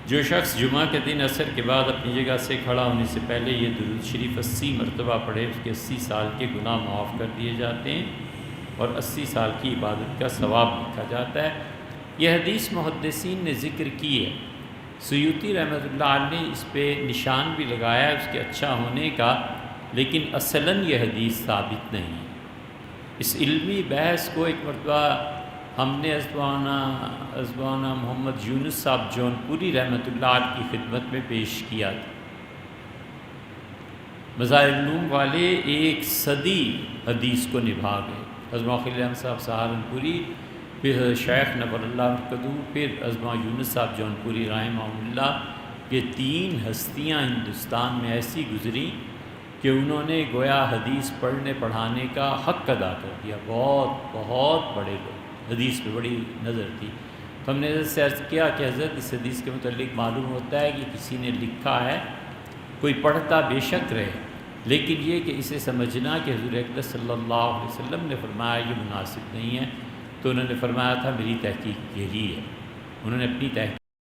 جو شخص جمعہ کے دن عصر کے بعد اپنی جگہ سے کھڑا ہونے سے پہلے یہ درود شریف 80 مرتبہ پڑھے، اس کے 80 سال کے گناہ معاف کر دیے جاتے ہیں اور 80 سال کی عبادت کا ثواب لکھا جاتا ہے۔ یہ حدیث محدثین نے ذکر کی ہے۔ سیوطی رحمۃ اللہ علیہ نے اس پہ نشان بھی لگایا ہے اس کے اچھا ہونے کا، لیکن اصلاً یہ حدیث ثابت نہیں ہے۔ اس علمی بحث کو ایک مرتبہ ہم نے ازبانہ محمد یونس صاحب جون پوری رحمۃ اللہ علیہ کی خدمت میں پیش کیا تھا۔ مظاہر العلوم والے 1 صدی حدیث کو نبھا گئے۔ ازما خلیل احمد صاحب سہارنپوری، پھر شیخ نور اللہ مرکدو، پھر ازما یونس صاحب جون پوری رحمہ اللہ، یہ 3 ہستیاں ہندوستان میں ایسی گزری کہ انہوں نے گویا حدیث پڑھنے پڑھانے کا حق ادا کر دیا۔ بہت بہت بڑے لوگ، حدیث پہ بڑی نظر تھی۔ تو ہم نے حضرت سے عرض کیا کہ حضرت اس حدیث کے متعلق معلوم ہوتا ہے کہ کسی نے لکھا ہے، کوئی پڑھتا بے شک رہے، لیکن یہ کہ اسے سمجھنا کہ حضور اقدس صلی اللہ علیہ وسلم نے فرمایا یہ مناسب نہیں ہے۔ تو انہوں نے فرمایا تھا میری تحقیق یہی ہے، انہوں نے اپنی تحقیق